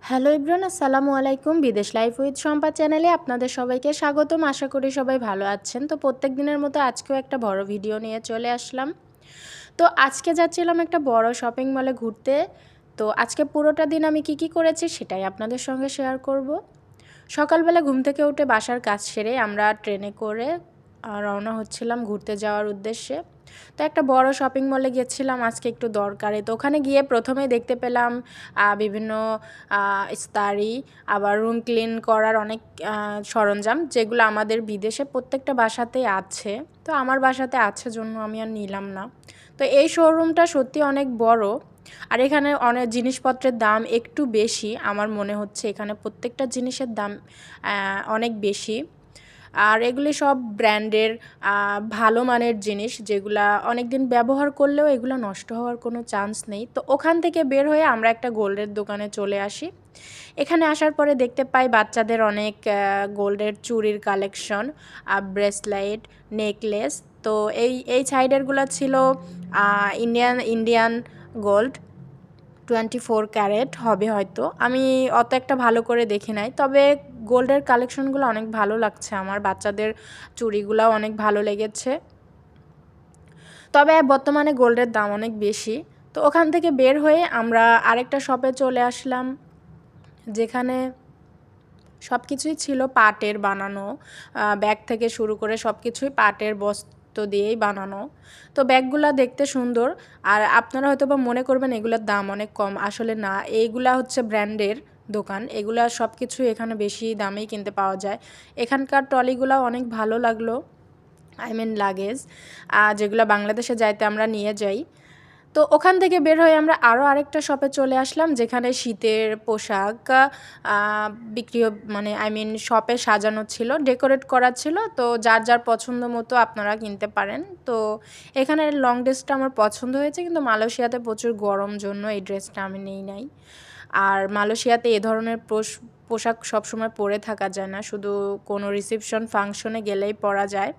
Hello everyone, আসসালামু আলাইকুম। বিদেশ লাইফ উইথ শম্পা চ্যানেলে আপনাদের সবাইকে স্বাগতম। আশা করি সবাই ভালো আছেন। তো প্রত্যেক দিনের মতো আজকেও একটা বড় ভিডিও নিয়ে চলে আসলাম। তো আজকে যাচ্ছিলাম একটা বড় শপিং মলে ঘুরতে। তো আজকে পুরোটা দিন আমি কি করেছি সেটাই আপনাদের সঙ্গে শেয়ার করব। সকালবেলা ঘুম থেকে উঠে বাসার কাজ সেরে আমরা ট্রেনে করে রওনা হচ্ছিলাম ঘুরতে যাওয়ার উদ্দেশ্যে। তো একটা বড় শপিং মলে গিয়েছিলাম আজকে একটু দরকারে। তো ওখানে গিয়ে প্রথমেই দেখতে পেলাম বিভিন্ন ইস্তারি, আবার রুম ক্লিন করার অনেক সরঞ্জাম, যেগুলো আমাদের বিদেশে প্রত্যেকটা বাসাতেই আছে। তো আমার বাসাতে আছে জন্য আমি আর নিলাম না। তো এই শোরুমটা সত্যি অনেক বড়, আর এখানে অনেক জিনিসপত্রের দাম একটু বেশি। আমার মনে হচ্ছে এখানে প্রত্যেকটা জিনিসের দাম অনেক বেশি। আর এগুলি সব ব্র্যান্ডের ভালো মানের জিনিস, যেগুলা অনেক দিন ব্যবহার করলেও এগুলো নষ্ট হওয়ার কোনো চান্স নেই। তো ওখান থেকে বের হয়ে আমরা একটা গোল্ডের দোকানে চলে আসি। এখানে আসার পরে দেখতে পাই বাচ্চাদের অনেক গোল্ডের চুড়ির কালেকশন, ব্রেসলেট, নেকলেস। তো এই সাইডেরগুলো ছিল ইন্ডিয়ান গোল্ড, 24 ক্যারেট হবে হয়তো। আমি অত একটা ভালো করে দেখি নাই, তবে গোল্ডের কালেকশনগুলো অনেক ভালো লাগছে আমার। বাচ্চাদের চুড়িগুলোও অনেক ভালো লেগেছে, তবে বর্তমানে গোল্ডের দাম অনেক বেশি। তো ওখান থেকে বের হয়ে আমরা আরেকটা শপে চলে আসলাম, যেখানে সব কিছুই ছিল পাটের বানানো। ব্যাগ থেকে শুরু করে সব কিছুই পাটের বস্ত্র দিয়েই বানানো। তো ব্যাগগুলো দেখতে সুন্দর, আর আপনারা হয়তো বা মনে করবেন এগুলোর দাম অনেক কম। আসলে না, এইগুলা হচ্ছে ব্র্যান্ডের দোকান। এগুলা সব কিছুই এখানে বেশি দামেই কিনতে পাওয়া যায়। এখানকার ট্রলিগুলো অনেক ভালো লাগলো, লাগেজ যেগুলো বাংলাদেশে যাইতে আমরা নিয়ে যাই। তো ওখান থেকে বের হয়ে আমরা আরও আরেকটা শপে চলে আসলাম, যেখানে শীতের পোশাক বিক্রি, শপে সাজানো ছিল, ডেকোরেট করা ছিল। তো যার যার পছন্দ মতো আপনারা কিনতে পারেন। তো এখানে লং ড্রেসটা আমার পছন্দ হয়েছে, কিন্তু মালয়েশিয়াতে প্রচুর গরম জন্য এই ড্রেসটা আমি নেই নাই। আর মালয়েশিয়াতে এ ধরনের পোশাক সবসময় পরে থাকা যায় না, শুধু কোনো রিসেপশন ফাংশনে গেলেই পরা যায়।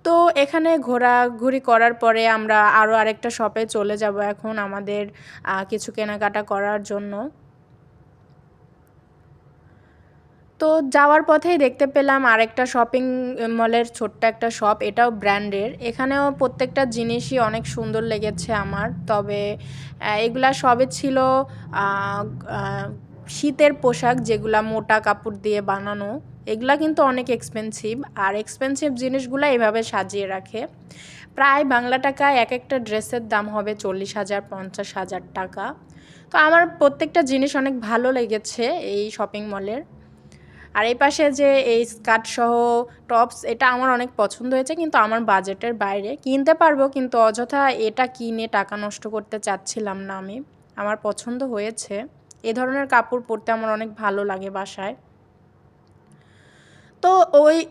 তো এখানে ঘোরাঘুরি করার পরে আমরা আরও আরেকটা শপে চলে যাব এখন আমাদের কিছু কেনাকাটা করার জন্য। তো যাওয়ার পথেই দেখতে পেলাম আরেকটা শপিং মলের ছোট্ট একটা শপ, এটাও ব্র্যান্ডের। এখানেও প্রত্যেকটা জিনিসই অনেক সুন্দর লেগেছে আমার। তবে এগুলা সবই ছিল শীতের পোশাক, যেগুলা মোটা কাপড় দিয়ে বানানো। এগুলা কিন্তু অনেক এক্সপেন্সিভ, আর এক্সপেন্সিভ জিনিসগুলো এভাবে সাজিয়ে রাখে। প্রায় বাংলা টাকায় এক একটা ড্রেসের দাম হবে 40,000 50,000 টাকা। তো আমার প্রত্যেকটা জিনিস অনেক ভালো লেগেছে এই শপিং মলের। আর এই পাশে যে এই স্কার্ট সহ টপস, এটা আমার অনেক পছন্দ হয়েছে, কিন্তু আমার বাজেটের বাইরে। কিনতে পারবো, কিন্তু অযথা এটা কিনে টাকা নষ্ট করতে চাচ্ছিলাম না আমি। আমার পছন্দ হয়েছে, এ ধরনের কাপড় পরতে আমার অনেক ভালো লাগে বাসায়। তো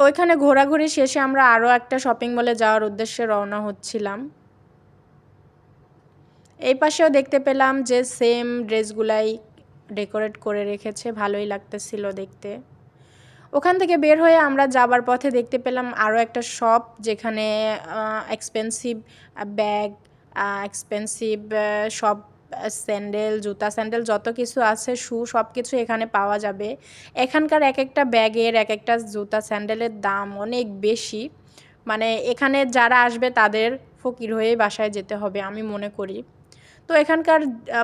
ওইখানে ঘোরাঘুরি শেষে আমরা আরও একটা শপিং মলে যাওয়ার উদ্দেশ্যে রওনা হচ্ছিলাম। এই পাশেও দেখতে পেলাম যে সেম ড্রেসগুলাই ডেকোরেট করে রেখেছে, ভালোই লাগতেছিল দেখতে। ওখান থেকে বের হয়ে আমরা যাবার পথে দেখতে পেলাম আরও একটা শপ, যেখানে এক্সপেন্সিভ ব্যাগ, এক্সপেন্সিভ সব স্যান্ডেল, জুতা স্যান্ডেল যত কিছু আছে, শু, সব কিছু এখানে পাওয়া যাবে। এখানকার এক একটা ব্যাগের, এক একটা জুতা স্যান্ডেলের দাম অনেক বেশি। এখানে যারা আসবে তাদের ফকির হয়েই বাসায় যেতে হবে আমি মনে করি। তো এখানকার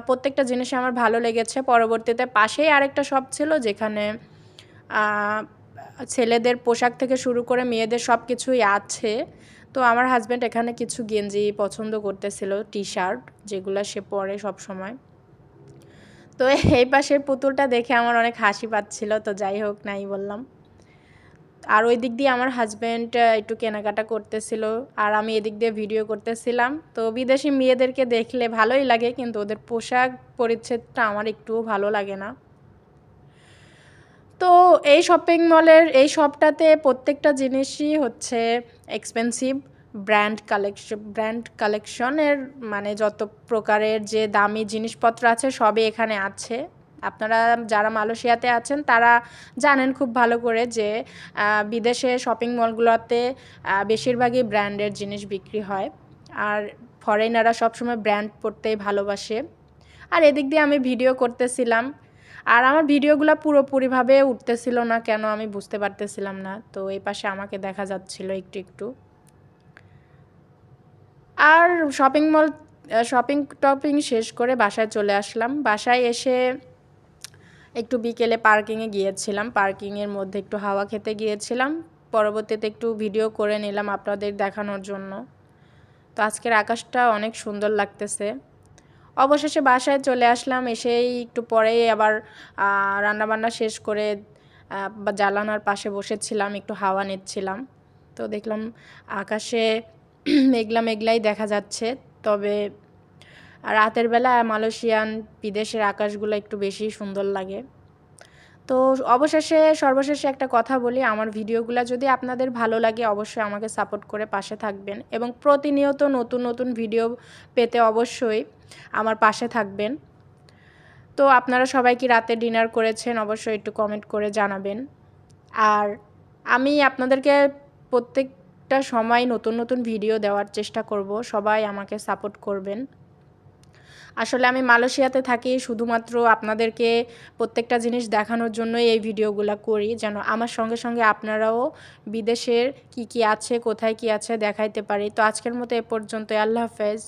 প্রত্যেকটা জিনিস আমার ভালো লেগেছে। পরবর্তীতে পাশেই আরেকটা শপ ছিল, যেখানে ছেলেদের পোশাক থেকে শুরু করে মেয়েদের সব কিছুই আছে। তো আমার হাজব্যান্ড এখানে কিছু গেঞ্জি পছন্দ করতেছিল, টি শার্ট, যেগুলো সে পরে সব সময়। তো এই পাশের পুতুলটা দেখে আমার অনেক হাসি পাচ্ছিল, তো যাই হোক, নাই বললাম। আর ওই দিক দিয়ে আমার হাজব্যান্ড একটু কেনাকাটা করতেছিল, আর আমি এদিক দিয়ে ভিডিও করতেছিলাম। তো বিদেশি মেয়েদেরকে দেখলে ভালোই লাগে, কিন্তু ওদের পোশাক পরিচ্ছদটা আমার একটুও ভালো লাগে না। তো এই শপিং মলের এই শপটাতে প্রত্যেকটা জিনিসই হচ্ছে এক্সপেন্সিভ, ব্র্যান্ড কালেকশনের, যত প্রকারের যে দামি জিনিসপত্র আছে সবই এখানে আছে। আপনারা যারা মালয়েশিয়াতে আছেন তারা জানেন খুব ভালো করে যে বিদেশে শপিং মলগুলোতে বেশিরভাগই ব্র্যান্ডের জিনিস বিক্রি হয়, আর ফরেনাররা সবসময় ব্র্যান্ড পরতেই ভালোবাসে। আর এদিক দিয়ে আমি ভিডিও করতেছিলাম। আর আমার ভিডিওগুলো পুরোপুরিভাবে উঠতেছিল না, কেন আমি বুঝতে পারতেছিলাম না। তো এই পাশে আমাকে দেখা যাচ্ছিল একটু একটু। আর শপিং টপিং শেষ করে বাসায় চলে আসলাম। বাসায় এসে একটু বিকেলে পার্কিংয়ে গিয়েছিলাম, পার্কিংয়ের মধ্যে একটু হাওয়া খেতে গিয়েছিলাম। পরবর্তীতে একটু ভিডিও করে নিলাম আপনাদের দেখানোর জন্য। তো আজকের আকাশটা অনেক সুন্দর লাগতেছে। অবশেষে বাসায় চলে আসলাম। এসেই একটু পরেই আবার রান্নাবান্না শেষ করে জানালার পাশে বসেছিলাম, একটু হাওয়া নিচ্ছিলাম। তো দেখলাম আকাশে মেঘলা মেঘলাই দেখা যাচ্ছে। তবে রাতের বেলা মালয়েশিয়ান বিদেশের আকাশগুলো একটু বেশি সুন্দর লাগে। তো সর্বশেষে একটা কথা বলি, আমার ভিডিওগুলো যদি আপনাদের ভালো লাগে অবশ্যই আমাকে সাপোর্ট করে পাশে থাকবেন এবং প্রতিনিয়ত নতুন নতুন ভিডিও পেতে অবশ্যই আমার পাশে থাকবেন। তো আপনারা সবাই কি রাতে ডিনার করেছেন অবশ্যই একটু কমেন্ট করে জানাবেন। আর আমি আপনাদেরকে প্রত্যেকটা সময় নতুন নতুন ভিডিও দেওয়ার চেষ্টা করব, সবাই আমাকে সাপোর্ট করবেন। আসলে আমি মালয়েশিয়াতে থাকি শুধুমাত্র আপনাদেরকে প্রত্যেকটা জিনিস দেখানোর জন্যই এই ভিডিওগুলো করি, যেন আমার সঙ্গে সঙ্গে আপনারাও বিদেশের কি কি আছে, কোথায় কি আছে দেখাইতে পারি। তো আজকের মতো এ পর্যন্ত, আল্লাহ হাফেজ।